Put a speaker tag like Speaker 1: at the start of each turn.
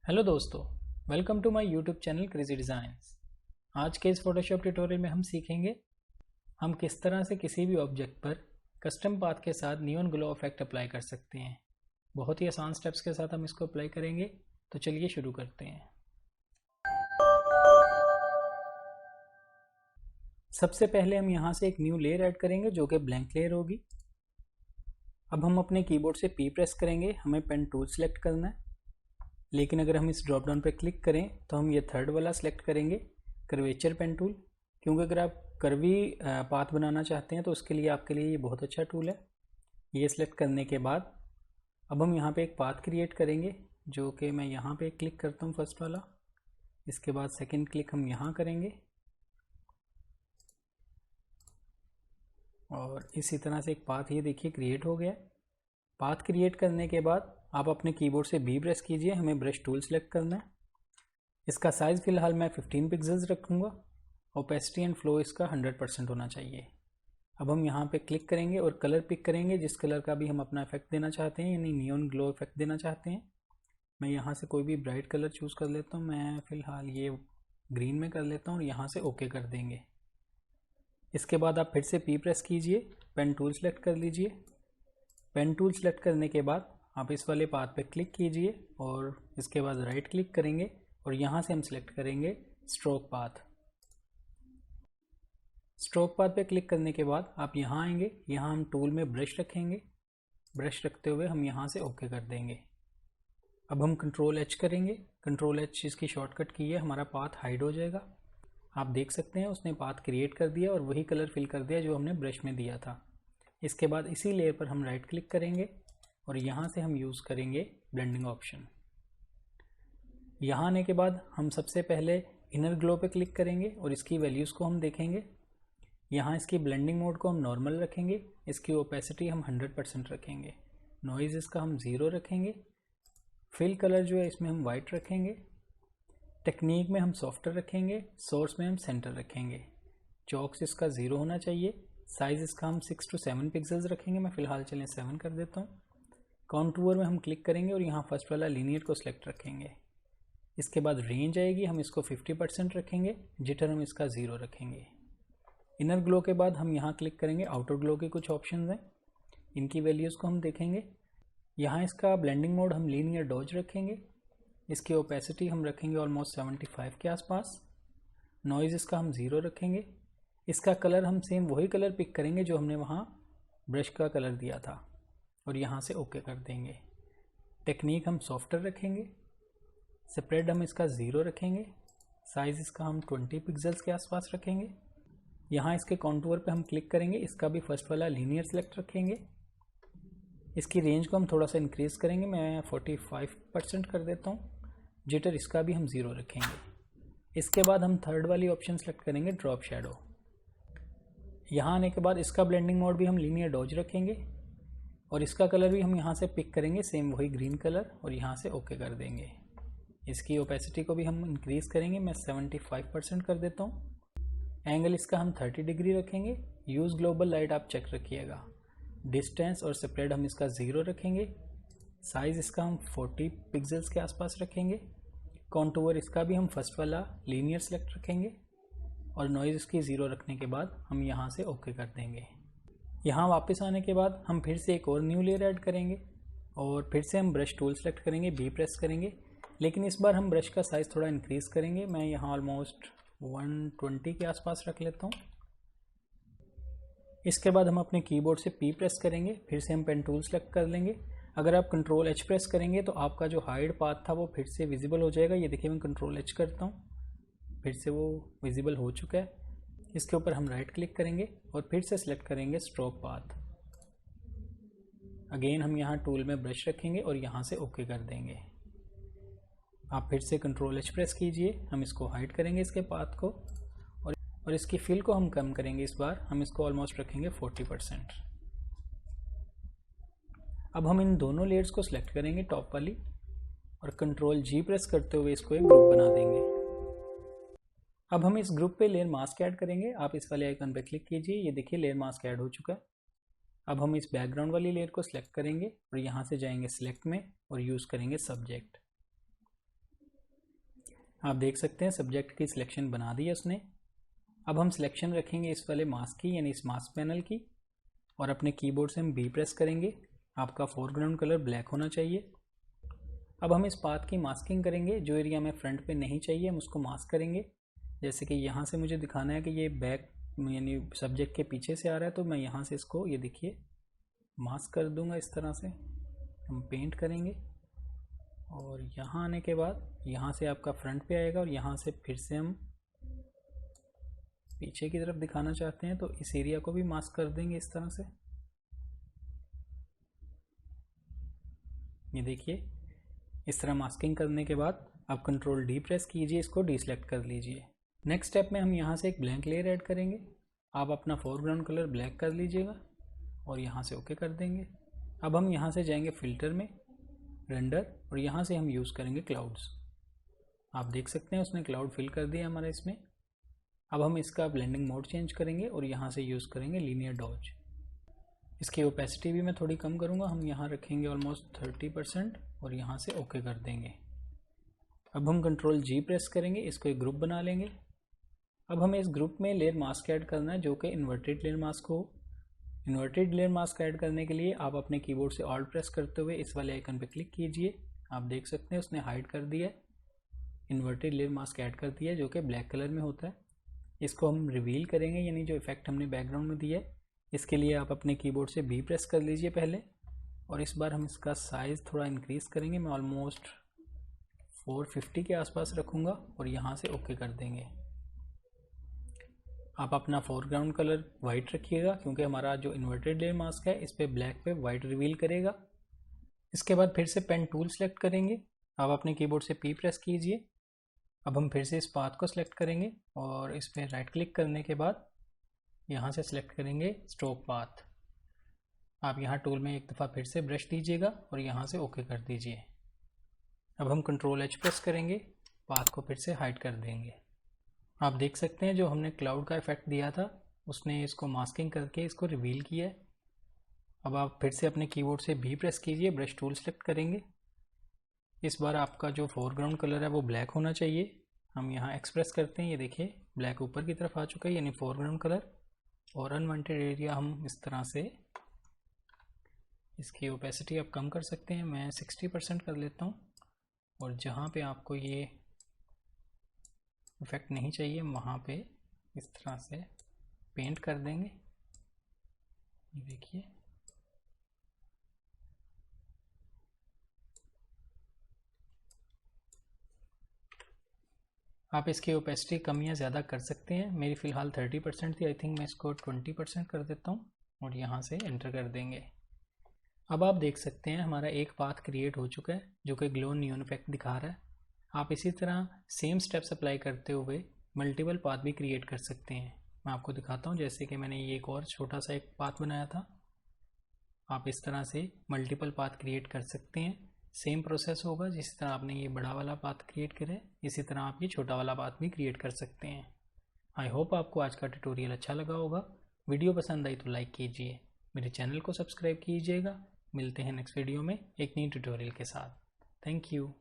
Speaker 1: Hello दोस्तों, welcome to my YouTube channel crazy designs. आज के इस फोटोशॉप ट्यूटोरियल में हम सीखेंगे हम किस तरह से किसी भी ऑब्जेक्ट पर कस्टम पाथ के साथ नियॉन ग्लो इफेक्ट अप्लाई कर सकते हैं। बहुत ही आसान स्टेप्स के साथ हम इसको अप्लाई करेंगे, तो चलिए शुरू करते हैं। सबसे पहले हम यहाँ से एक न्यू लेयर ऐड करेंगे जो कि ब्लैंक लेयर होगी। अब हम अपने कीबोर्ड से P प्रेस करेंगे, हमें पेन टूल सेलेक्ट करना है। लेकिन अगर हम इस ड्रॉप डाउन पर क्लिक करें तो हम ये थर्ड वाला सेलेक्ट करेंगे, कर्वेचर पेन टूल, क्योंकि अगर आप कर्वी पाथ बनाना चाहते हैं तो उसके लिए आपके लिए ये बहुत अच्छा टूल है। ये सिलेक्ट करने के बाद अब हम यहाँ पे एक पाथ क्रिएट करेंगे, जो कि मैं यहाँ पे क्लिक करता हूँ फर्स्ट वाला। इसके बाद सेकंड क्लिक हम यहाँ करेंगे और इसी तरह से एक पाथ ये देखिए क्रिएट हो गया। पाथ क्रिएट करने के बाद आप अपने कीबोर्ड से B प्रेस कीजिए, हमें ब्रश टूल सेलेक्ट करना है। इसका साइज़ फ़िलहाल मैं 15 पिक्सेल्स रखूँगा। ओपेसिटी एंड फ्लो इसका 100% होना चाहिए। अब हम यहाँ पे क्लिक करेंगे और कलर पिक करेंगे, जिस कलर का भी हम अपना इफेक्ट देना चाहते हैं, यानी नियॉन ग्लो इफेक्ट देना चाहते हैं। मैं यहाँ से कोई भी ब्राइट कलर चूज़ कर लेता हूँ। मैं फ़िलहाल ये ग्रीन में कर लेता हूँ और यहाँ से ओके कर देंगे। इसके बाद आप फिर से P प्रेस कीजिए, पेन टूल सेलेक्ट कर लीजिए। पेन टूल सेलेक्ट करने के बाद आप इस वाले पाथ पे क्लिक कीजिए और इसके बाद राइट क्लिक करेंगे और यहाँ से हम सिलेक्ट करेंगे स्ट्रोक पाथ। स्ट्रोक पाथ पे क्लिक करने के बाद आप यहाँ आएंगे, यहाँ हम टूल में ब्रश रखेंगे। ब्रश रखते हुए हम यहाँ से ओके कर देंगे। अब हम कंट्रोल H करेंगे। कंट्रोल H इसकी शॉर्टकट की है, हमारा पाथ हाइड हो जाएगा। आप देख सकते हैं उसने पाथ क्रिएट कर दिया और वही कलर फिल कर दिया जो हमने ब्रश में दिया था। इसके बाद इसी लेयर पर हम राइट क्लिक करेंगे और यहाँ से हम यूज़ करेंगे ब्लेंडिंग ऑप्शन। यहाँ आने के बाद हम सबसे पहले इनर ग्लो पे क्लिक करेंगे और इसकी वैल्यूज़ को हम देखेंगे। यहाँ इसकी ब्लेंडिंग मोड को हम नॉर्मल रखेंगे, इसकी ओपेसिटी हम 100% रखेंगे, नॉइज़ इसका हम 0 रखेंगे, फिल कलर जो है इसमें हम वाइट रखेंगे, टेक्निक में हम सॉफ्टर रखेंगे, सोर्स में हम सेंटर रखेंगे, चॉक्स इसका 0 होना चाहिए, साइज़ इसका हम 6 to 7 पिक्सेल्स रखेंगे। मैं फ़िलहाल चलें 7 कर देता हूँ। कॉन्टूर में हम क्लिक करेंगे और यहाँ फर्स्ट वाला लीनियर को सिलेक्ट रखेंगे। इसके बाद रेंज आएगी, हम इसको 50% रखेंगे, जिटर हम इसका 0 रखेंगे। इनर ग्लो के बाद हम यहाँ क्लिक करेंगे, आउटर ग्लो के कुछ ऑप्शंस हैं, इनकी वैल्यूज़ को हम देखेंगे। यहाँ इसका ब्लेंडिंग मोड हम लीनियर डॉज रखेंगे, इसकी ओपेसिटी हम रखेंगे ऑलमोस्ट 75 के आसपास, नॉइज़ इसका हम 0 रखेंगे। इसका कलर हम सेम वही कलर पिक करेंगे जो हमने वहाँ ब्रश का कलर दिया था और यहाँ से ओके कर देंगे। टेक्निक हम सॉफ्टर रखेंगे, स्प्रेड हम इसका 0 रखेंगे, साइज़ इसका हम 20 पिक्सेल्स के आसपास रखेंगे। यहाँ इसके कॉन्टूर पे हम क्लिक करेंगे, इसका भी फर्स्ट वाला लीनियर सेलेक्ट रखेंगे। इसकी रेंज को हम थोड़ा सा इंक्रीज़ करेंगे, मैं 45% कर देता हूँ, जिटर इसका भी हम 0 रखेंगे। इसके बाद हम थर्ड वाली ऑप्शन सेलेक्ट करेंगे, ड्रॉप शैडो। यहाँ आने के बाद इसका ब्लेंडिंग मोड भी हम लीनियर डॉज रखेंगे और इसका कलर भी हम यहाँ से पिक करेंगे, सेम वही ग्रीन कलर, और यहाँ से ओके कर देंगे। इसकी ओपेसिटी को भी हम इंक्रीज़ करेंगे, मैं 75% कर देता हूँ। एंगल इसका हम 30 डिग्री रखेंगे। यूज़ ग्लोबल लाइट आप चेक रखिएगा। डिस्टेंस और स्प्रेड हम इसका 0 रखेंगे। साइज़ इसका हम 40 पिक्सेल्स के आसपास रखेंगे। कॉन्टूर इसका भी हम फर्स्ट वाला लीनियर सेलेक्ट रखेंगे और नॉइज़ इसकी 0 रखने के बाद हम यहाँ से ओके कर देंगे। यहाँ वापस आने के बाद हम फिर से एक और न्यू लेयर ऐड करेंगे और फिर से हम ब्रश टूल सेलेक्ट करेंगे, B प्रेस करेंगे, लेकिन इस बार हम ब्रश का साइज़ थोड़ा इंक्रीज़ करेंगे। मैं यहाँ ऑलमोस्ट 120 के आसपास रख लेता हूँ। इसके बाद हम अपने कीबोर्ड से P प्रेस करेंगे, फिर से हम पेन टूल सेलेक्ट कर लेंगे। अगर आप कंट्रोल H प्रेस करेंगे तो आपका जो हाइड पाथ था वो फिर से विजिबल हो जाएगा। ये देखिए मैं कंट्रोल H करता हूँ, फिर से वो विजिबल हो चुका है। इसके ऊपर हम राइट क्लिक करेंगे और फिर से सिलेक्ट करेंगे स्ट्रोक पाथ। अगेन हम यहाँ टूल में ब्रश रखेंगे और यहाँ से ओके कर देंगे। आप फिर से कंट्रोल H प्रेस कीजिए, हम इसको हाइड करेंगे इसके पाथ को और इसकी फिल को हम कम करेंगे। इस बार हम इसको ऑलमोस्ट रखेंगे 40%। अब हम इन दोनों लेयर्स को सिलेक्ट करेंगे, टॉप वाली, और कंट्रोल G प्रेस करते हुए इसको एक ग्रुप बना देंगे। अब हम इस ग्रुप पे लेयर मास्क ऐड करेंगे। आप इस वाले आइकन पे क्लिक कीजिए, ये देखिए लेयर मास्क ऐड हो चुका है। अब हम इस बैकग्राउंड वाली लेयर को सिलेक्ट करेंगे और यहाँ से जाएंगे सिलेक्ट में और यूज़ करेंगे सब्जेक्ट। आप देख सकते हैं सब्जेक्ट की सिलेक्शन बना दी है उसने। अब हम सिलेक्शन रखेंगे इस वाले मास्क की, यानी इस मास्क पैनल की, और अपने कीबोर्ड से हम बी प्रेस करेंगे। आपका फोरग्राउंड कलर ब्लैक होना चाहिए। अब हम इस पाथ की मास्किंग करेंगे। जो एरिया में फ्रंट पे नहीं चाहिए हम उसको मास्क करेंगे। जैसे कि यहाँ से मुझे दिखाना है कि ये बैक यानी सब्जेक्ट के पीछे से आ रहा है, तो मैं यहाँ से इसको ये देखिए मास्क कर दूंगा। इस तरह से हम पेंट करेंगे और यहाँ आने के बाद यहाँ से आपका फ्रंट पे आएगा और यहाँ से फिर से हम पीछे की तरफ दिखाना चाहते हैं तो इस एरिया को भी मास्क कर देंगे इस तरह से। ये देखिए इस तरह मास्किंग करने के बाद आप कंट्रोल डी प्रेस कीजिए, इसको डीसेलेक्ट कर लीजिए। नेक्स्ट स्टेप में हम यहाँ से एक ब्लैंक लेयर ऐड करेंगे। आप अपना फोरग्राउंड कलर ब्लैक कर लीजिएगा और यहाँ से ओके कर देंगे। अब हम यहाँ से जाएंगे फिल्टर में, रेंडर, और यहाँ से हम यूज़ करेंगे क्लाउड्स। आप देख सकते हैं उसने क्लाउड फिल कर दिया हमारा इसमें। अब हम इसका ब्लेंडिंग मोड चेंज करेंगे और यहाँ से यूज़ करेंगे लीनियर डॉज। इसकी ओपेसिटी भी मैं थोड़ी कम करूँगा, हम यहाँ रखेंगे ऑलमोस्ट 30% और यहाँ से ओके कर देंगे। अब हम कंट्रोल जी प्रेस करेंगे, इसको एक ग्रुप बना लेंगे। अब हमें इस ग्रुप में लेयर मास्क ऐड करना है जो कि इन्वर्टेड लेयर मास्क हो। इन्वर्टेड लेयर मास्क ऐड करने के लिए आप अपने कीबोर्ड से ऑल्ट प्रेस करते हुए इस वाले आइकन पर क्लिक कीजिए। आप देख सकते हैं उसने हाइड कर दिया है, इन्वर्टेड लेयर मास्क ऐड कर दिया है जो कि ब्लैक कलर में होता है। इसको हम रिवील करेंगे, यानी जो इफेक्ट हमने बैकग्राउंड में दिया है। इसके लिए आप अपने कीबोर्ड से बी प्रेस कर लीजिए पहले, और इस बार हम इसका साइज़ थोड़ा इंक्रीज़ करेंगे। मैं ऑलमोस्ट 450 के आसपास रखूँगा और यहाँ से ओके कर देंगे। आप अपना फोरग्राउंड कलर वाइट रखिएगा क्योंकि हमारा जो इन्वर्टेड लेयर मास्क है इस पर ब्लैक पे वाइट रिवील करेगा। इसके बाद फिर से पेन टूल सेलेक्ट करेंगे। आप अपने कीबोर्ड से पी प्रेस कीजिए। अब हम फिर से इस पाथ को सिलेक्ट करेंगे और इस पर राइट क्लिक करने के बाद यहाँ से सिलेक्ट करेंगे स्ट्रोक पाथ। आप यहाँ टूल में एक दफ़ा फिर से ब्रश दीजिएगा और यहाँ से ओके कर दीजिए। अब हम कंट्रोल एच प्रेस करेंगे, पाथ को फिर से हाइड कर देंगे। आप देख सकते हैं जो हमने क्लाउड का इफेक्ट दिया था उसने इसको मास्किंग करके इसको रिवील किया है। अब आप फिर से अपने कीबोर्ड से भी प्रेस कीजिए, ब्रश टूल सेलेक्ट करेंगे। इस बार आपका जो फोरग्राउंड कलर है वो ब्लैक होना चाहिए। हम यहाँ एक्सप्रेस करते हैं, ये देखिए ब्लैक ऊपर की तरफ आ चुका है यानी फोरग्राउंड कलर। और अनवांटेड एरिया हम इस तरह से इसकी ओपेसिटी आप कम कर सकते हैं। मैं 60% कर लेता हूँ, और जहाँ पे आपको ये इफेक्ट नहीं चाहिए वहाँ पे इस तरह से पेंट कर देंगे। ये देखिए आप इसकी ओपेसिटी कम या ज़्यादा कर सकते हैं। मेरी फ़िलहाल 30% थी, आई थिंक मैं इसको 20% कर देता हूँ और यहाँ से एंटर कर देंगे। अब आप देख सकते हैं हमारा एक पाथ क्रिएट हो चुका है जो कि ग्लो नियॉन इफेक्ट दिखा रहा है। आप इसी तरह सेम स्टेप्स अप्लाई करते हुए मल्टीपल पाथ भी क्रिएट कर सकते हैं। मैं आपको दिखाता हूँ, जैसे कि मैंने ये एक और छोटा सा एक पाथ बनाया था। आप इस तरह से मल्टीपल पाथ क्रिएट कर सकते हैं। सेम प्रोसेस होगा, जिस तरह आपने ये बड़ा वाला पाथ क्रिएट करे इसी तरह आप ये छोटा वाला पाथ भी क्रिएट कर सकते हैं। आई होप आपको आज का ट्यूटोरियल अच्छा लगा होगा। वीडियो पसंद आई तो लाइक कीजिए, मेरे चैनल को सब्सक्राइब कीजिएगा। मिलते हैं नेक्स्ट वीडियो में एक नई ट्यूटोरियल के साथ। Thank you.